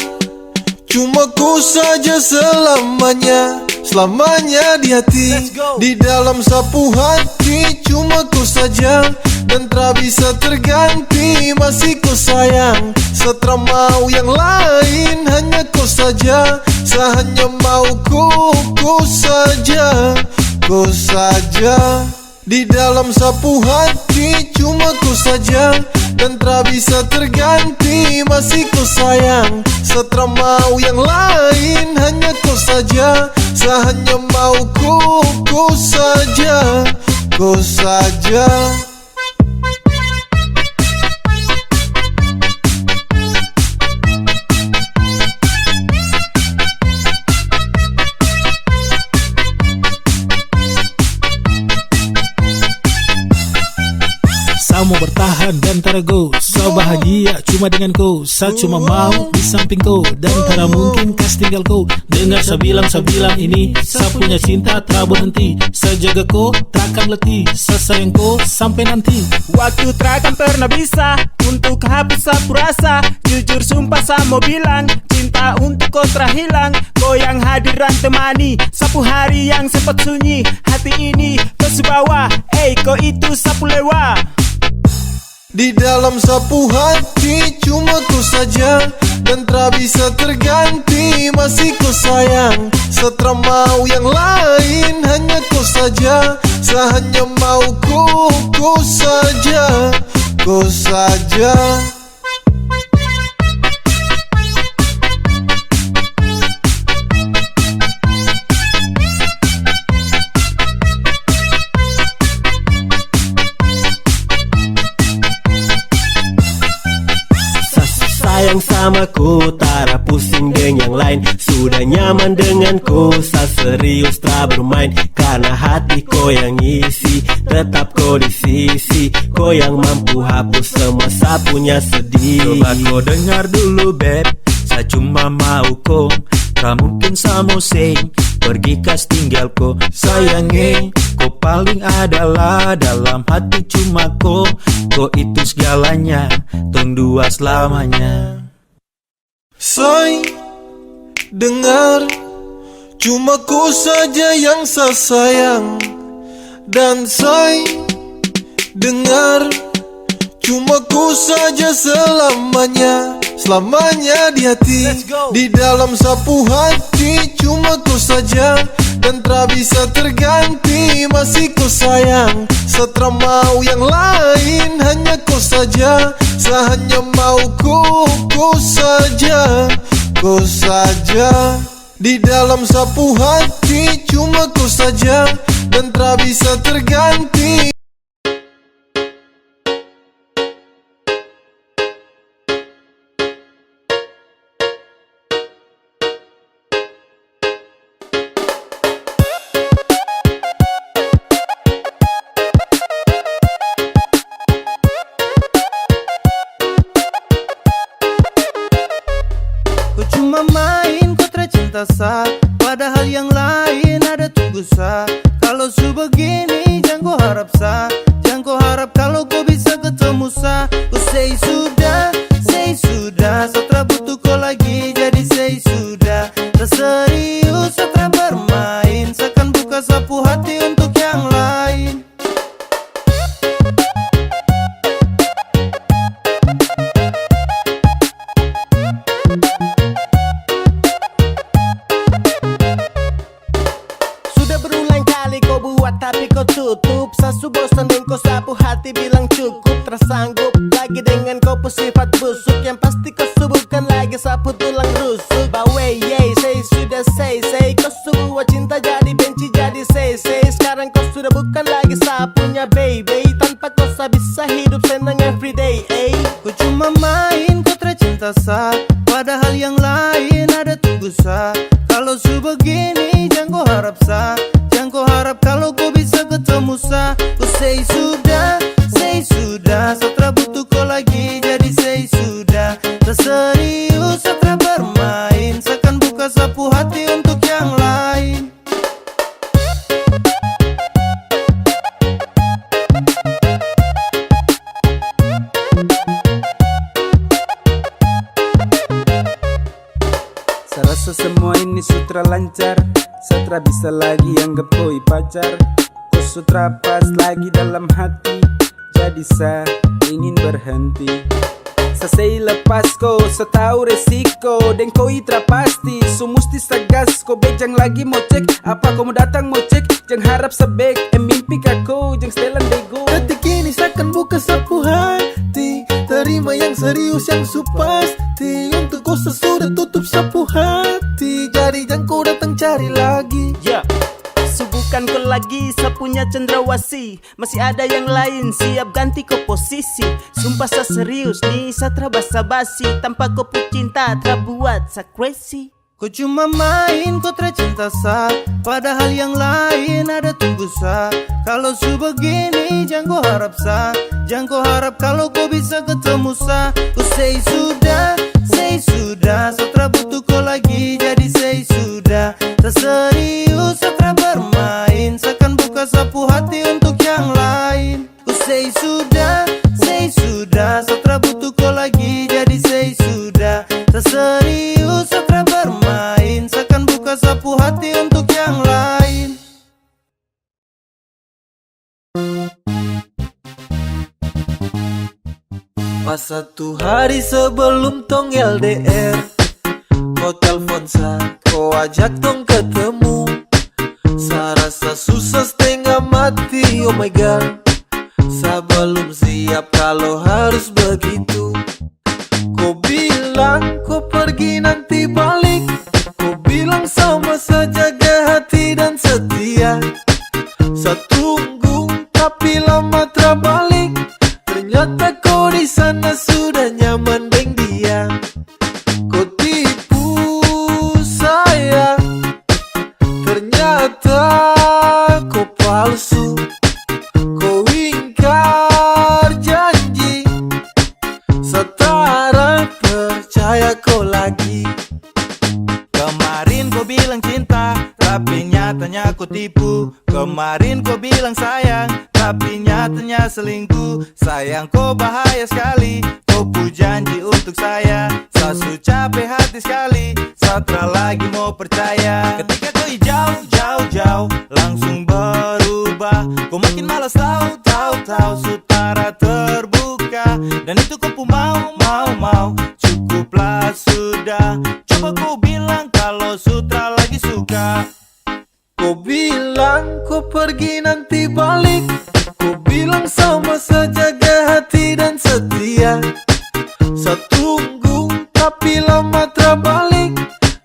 cuma ku saja selamanya. Selamanya di hati, di dalam sapu hati. Cuma ku saja dan tak bisa terganti. Masih ku sayang, setelah mau yang lain. Hanya ku saja, saya hanya mau ku saja. Ku saja di dalam sapu hati. Cuma ku saja dan tak bisa terganti. Masih ku sayang, setelah mau yang lain. Hanya ku saja, saya hanya mau ku saja. Ku saja. Saya mau bertahan dan tarago. Saya bahagia cuma dengan kau. Saya cuma mau di samping kau. Dan tak mungkin kas tinggal kau. Dengar saya bilang ini. Saya punya cinta tak berhenti. Saya jaga kau takkan letih. Saya sayang kau sampai nanti. Waktu takkan pernah bisa untuk hapus sapu rasa. Jujur sumpah saya mau bilang, cinta untuk kau terhilang. Kau yang hadiran temani sapu hari yang sempat sunyi. Hati ini kau sebawa, kau itu sapu lewa. Di dalam sapu hati cuma ku saja dan tak bisa terganti. Masih ku sayang, setelah mau yang lain. Hanya ku saja, saya hanya mau ku saja. Ku saja. Sayang sama ku, tak pusing dengan yang lain. Sudah nyaman denganku, saya serius tak bermain. Karena hati kau yang isi, tetap kau di sisi. Kau yang mampu hapus semua saya punya sedih. Coba kau dengar dulu beb, saya cuma mau kau. Tak mungkin saya mau say, pergi kas tinggal kau. Sayangi, kau paling adalah dalam hati cuma kau. Kau itu segalanya, tong dua selamanya. Say, Dengar, cuma ku saja yang saya sayang. Dan say, dengar, cuma ku saja selamanya. Selamanya di hati, di dalam sapu hati. Cuma ku saja dan tak bisa terganti. Masih ku sayang, setra mau yang lain. Hanya ku saja, sehanya mau ku saja. Ku saja di dalam sapu hati. Cuma ku saja dan tak bisa terganti. Kau cuma main, kau tercinta sah. Padahal yang lain ada tunggu sah. Kalau su begini jangan kau harap sah. Jangan kau harap kalau kau bisa ketemu sah. Kau say sudah, Satra butuh kau lagi. Jadi say sudah. Tak serius Satra bermain. Seakan buka sapu hati untuk yang lain. Tapi kau tutup, sasu bosan dan kau sapu hati bilang cukup. Tersanggup lagi dengan kau sifat busuk. Yang pasti kau subuhkan lagi sapu tulang rusuk. Bawe yey, say sudah say kau sebuah cinta jadi benci jadi say. Sekarang kau sudah bukan lagi sapunya baby. Tanpa kau bisa hidup senang everyday. Kau cuma main, kau tercinta sah. Padahal yang lain ada tunggu sah. Kalau su begini jangan kau harap sah. Jangan kau harap kalau kau bisa ketemu sah. Kau say sudah, Satra butuh kau lagi. Jadi say sudah. Tak serius Satra bermain. Seakan buka sapu hati untuk yang lain. Saya rasa semua ini sutra lancar. Satra bisa lagi anggap koi pacar. Kau sutra pas lagi dalam hati. Jadi saya ingin berhenti. Selesai lepas kau, setahu resiko. Dan kau itra pasti, so musti sagas. Kau bejang lagi mau cek, apa kau mau datang mau cek. Jangan harap sebek, mimpi kau, jangan setelan bego. Detik ini seakan buka sapu hati. Terima yang serius yang su pasti. Untuk kau sesudah tutup sapu hati. Jadi jangan kau datang cari lagi. Subuhkan kau lagi sapunya cendrawasih. Masih ada yang lain siap ganti kau posisi. Sumpah saya serius nih Satra basa-basi. Tanpa kau cinta terbuat sa crazy. Kau cuma main, kau tercinta sah. Padahal yang lain ada tunggu sah. Kalau su begini jangan kau harap sah. Jangan kau harap kalau kau bisa ketemu sah. Kau say sudah, Satra butuh kau lagi. Jadi say sudah. Tak serius Satra bermain. Seakan buka sapu hati untuk yang lain. Kau say sudah, Satra butuh kau lagi. Jadi say sudah. Tak serius Satra bermain. Seakan buka sapu hati untuk yang lain. Pas satu hari sebelum tong LDR, kau telpon sa, kau ajak tong ketemu. Sa rasa susah setengah mati, oh my god. Sa belum siap kalau harus begitu. Kau bilang kau pergi nanti balik. Kau bilang sama saja jaga hati dan setia. Sa tunggu tapi lama terbalik. Ternyata kau di sana sudah nyaman dengan dia. Kau tipu saya. Ternyata kau palsu. Kau ingkar janji. Setara percaya kau lagi. Kemarin kau bilang cinta, tapi nyatanya kau tipu. Kemarin kau bilang sayang, tapi nyatanya selingkuh. Sayang kau bahaya sekali. Kau pu janji untuk saya. Saya su capek hati sekali. Satra lagi mau percaya. Ketika kau jauh, langsung berubah. Kau makin malas tahu, sutara terbuka. Dan itu kau mau, cukuplah sudah. Coba kau bilang kalau sutra lagi suka. Kau bilang kau pergi nanti balik. Kau bilang sama saja jaga hati dan setia. Saya tunggu tapi lama terbalik.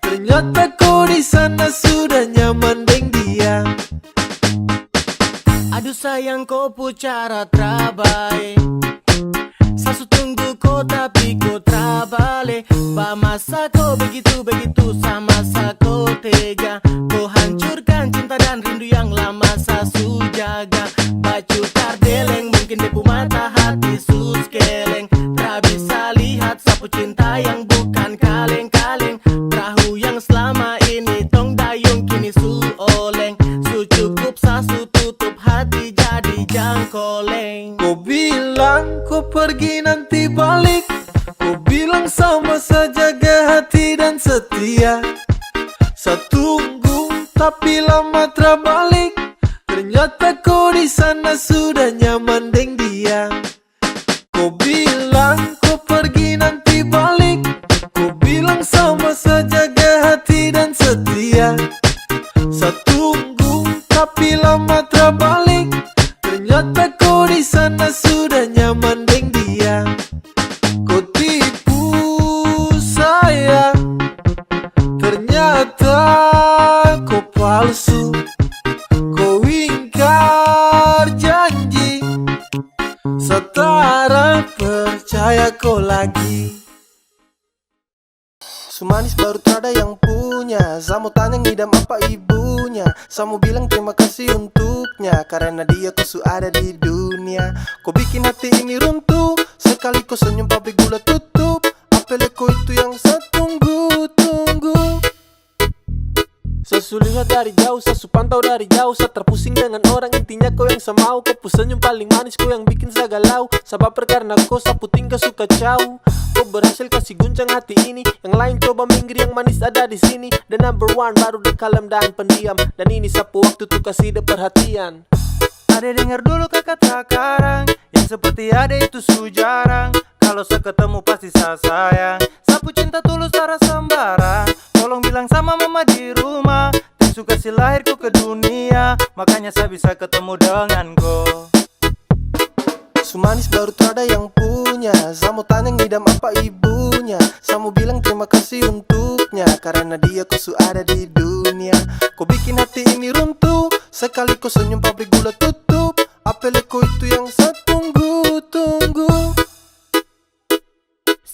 Ternyata kau di sana sudah nyaman dengan dia. Aduh sayang kau pucara trabae. Sasu tunggu kau tapi kau trabale. Ba masa kau begitu sama sa kau tega. Kau hancurkan cinta dan rindu yang lama sasu jaga. Baju tardeleng mungkin depu mata hati sus keleng. Tak bisa lihat sapu cinta yang bukan kaleng-kaleng. Perahu yang selama ini tong dayung kini su oleng. Su cukup sasu tutup hati jadi jangkoleng. Kau bilang kau pergi nanti balik. Kau bilang sama saja jaga hati dan setia. Saya tunggu tapi lama terbalik. Ternyata kau di sana sudah nyaman dengan dia. Kau bilang kau pergi nanti balik. Kau bilang sama saja jaga hati dan setia. Saya tunggu tapi lama terbalik. Ternyata kau di sana sudah nyaman dengan dia. Kau tipu saya. Ternyata kau palsu. Kau ingkar janji. Setara percaya kau lagi. Sumanis baru terada yang punya. Samu tanya ngidam apa ibunya. Samu bilang terima kasih untuknya. Karena dia kau ada di dunia. Kau bikin hati ini runtuh. Sekali kau senyum pabrik gula tutup. Apel kau itu yang saya tunggu. Sesu lihat dari jauh, sesu pantau dari jauh. Saya terpusing dengan orang, intinya kau yang saya mau. Kau senyum paling manis, kau yang bikin saya galau. Sebab karena kau sapu tingkah suka jauh. Kau berhasil kasih guncang hati ini. Yang lain coba minggir, yang manis ada di sini. The number one baru the kalem dan pendiam. Dan ini sapu waktu tuh kasih the perhatian. Ade dengar dulu kakak sekarang. Yang seperti ade itu su jarang. Kalau saya ketemu pasti saya sayang. Sapu cinta tulus darah sembarang. Tolong bilang sama mama di rumah. Tisu kasih lahirku ke dunia. Makanya saya bisa ketemu dengan kau. Sumanis baru terada yang punya. Samu tanya ngidam apa ibunya. Samu bilang terima kasih untuknya. Karena dia kau ada di dunia. Kau bikin hati ini runtuh. Sekali kau senyum pabrik gula tutup. Apel kau itu yang saya tunggu.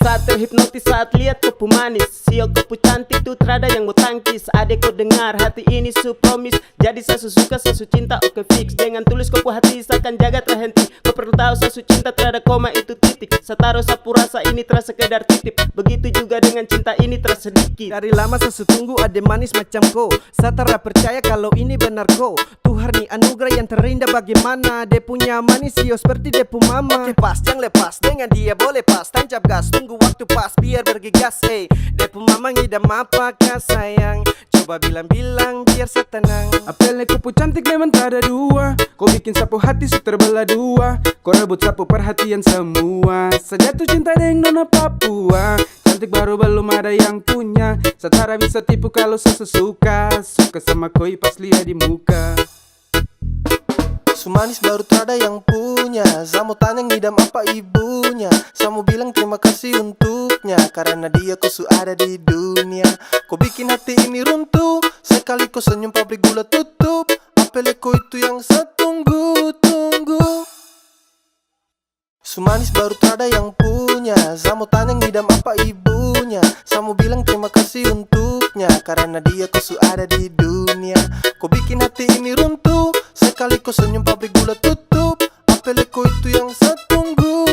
Saat terhipnotis saat lihat kopu manis. Sio kopu cantik tuh terada yang mau tangkis. Adek kau dengar hati ini su promise. Jadi saya suka saya cinta oke fix. Dengan tulis kopu hati saya akan jaga terhenti. Kau perlu tahu saya cinta terada koma itu titik. Saya taruh sapu rasa ini terasa sekedar titip. Begitu juga dengan cinta ini terasa sedikit. Dari lama saya tunggu ade manis macam kau. Saya tak percaya kalau ini benar kau. Tuhan nih anugerah yang terindah bagaimana. Dia punya manis sio seperti dia punya mama. Oke pas jangan lepas dengan dia boleh pas. Tancap gas tunggu waktu pas biar bergegas. Dia punya mama ngidam apakah sayang. Coba bilang-bilang biar saya tenang. Apelnya kupu cantik memang tak ada dua. Kau bikin sapu hati su terbelah dua. Kau rebut sapu perhatian semua. Sejatuh cinta dengan nona Papua. Cantik baru belum ada yang punya. Setara bisa tipu kalau sesuka. Suka sama koi pas lihat di muka. Sumanis baru terada yang punya. Samu tanya ngidam apa ibunya. Samu bilang terima kasih untuknya. Karena dia kau ada di dunia. Kau bikin hati ini runtuh. Sekali kau senyum pabrik gula tutup. Apel kau itu yang saya tunggu. Sumanis baru terada yang punya. Samu tanya ngidam apa ibunya. Samu bilang terima kasih untuknya. Karena dia kau ada di dunia. Kau bikin hati ini runtuh. Sekali kau senyum pabrik gula tutup. Apel kau itu yang saya tunggu.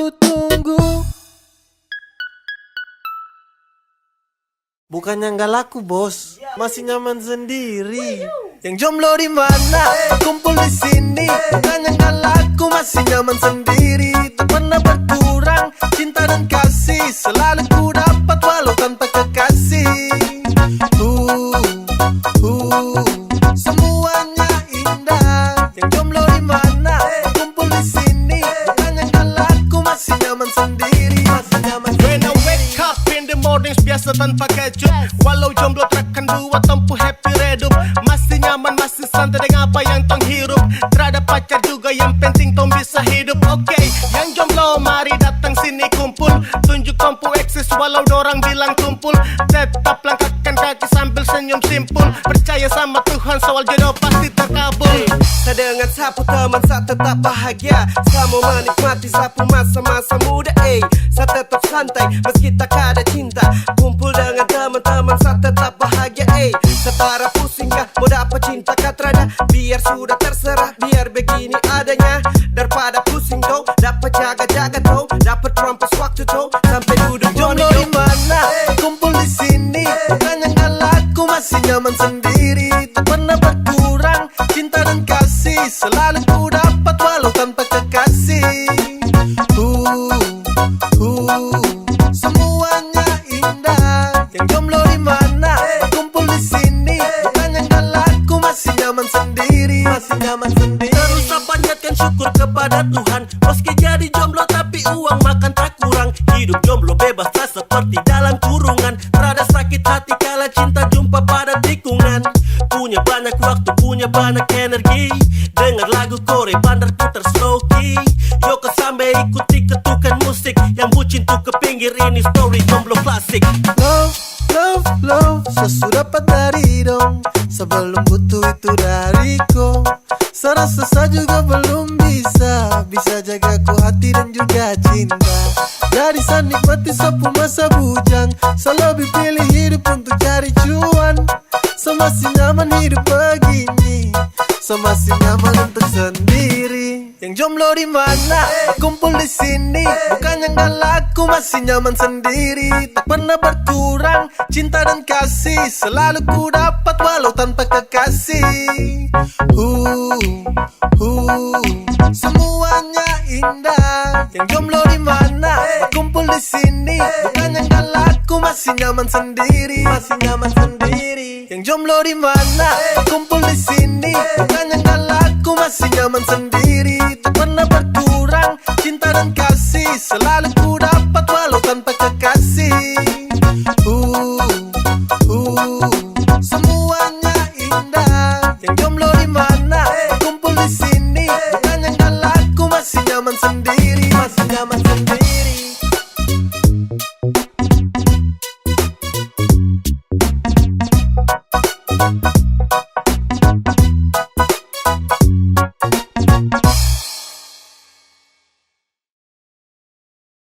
Bukannya nggak laku bos, masih nyaman sendiri. Yang jomblo di mana? Kumpul di sini. Bukannya nggak laku, masih nyaman sendiri. Tak pernah berkurang cinta dan kasih. Selalu ku dapat walau tanpa kekasih. tanpa kecut. Walau jomblo takkan buat tempuh happy redup. Masih nyaman, masih santai dengan apa yang tong hirup. Terada pacar juga yang penting tong bisa hidup. Oke, yang jomblo mari datang sini kumpul. Tunjuk kompu eksis walau dorang bilang tumpul. Tetap langkahkan kaki sambil senyum simpul. Percaya sama Tuhan soal jodoh pasti terkabul. Saya dengan sapu teman saya tetap bahagia. Saya mau menikmati sapu masa-masa muda. Saya tetap santai meski tak ada cinta. Kumpul dengan teman-teman saya tetap bahagia. Setara pusing kah mau dapat cinta katrada. Biar sudah terserah, biar begini adanya. Daripada pusing tau, dapat jaga-jaga tau, dapat rampas waktu tau, sampai duduk jomblo di mana? Kumpul di sini, bukan yang galakku masih nyaman sendiri. Tak pernah berkurang cinta dan kasih, selalu ku dapat walau tanpa kekasih. Semuanya indah. Yang jomblo di mana? Kumpul di sini, bukan yang galakku masih nyaman sendiri. Masih nyaman sendiri. Terus saya panjatkan syukur kepada Tuhan. Meski jadi jomblo tapi uang makan tak kurang. Hidup jomblo bebas tak seperti dalam kurungan. Terada sakit hati kala cinta jumpa pada tikungan. Punya banyak waktu, punya banyak energi. Dengar lagu Korea bandar putar slow key. Yoko sampai ikuti ketukan musik. Yang bucin tuh ke pinggir, ini story jomblo klasik. Love, love, love, sesudah dapat dari dong. Sebelum butuh itu dariku. Serasa saya juga belum bisa jagaku hati dan juga cinta. Jadi saya nikmati sapu masa bujang. Saya lebih pilih hidup untuk cari cuan. Saya masih nyaman hidup begini. Saya masih nyaman untuk sendiri. Yang jomblo di mana? Kumpul di sini. Bukan yang galakku masih nyaman sendiri. Tak pernah berkurang cinta dan kasih. Selalu ku dapat walau tanpa kekasih. Semuanya indah. Yang jomblo di mana? Kumpul di sini. Bukan yang galakku masih nyaman sendiri. Masih nyaman sendiri. Yang jomblo di mana? Kumpul di sini. Bukan yang galakku masih nyaman sendiri.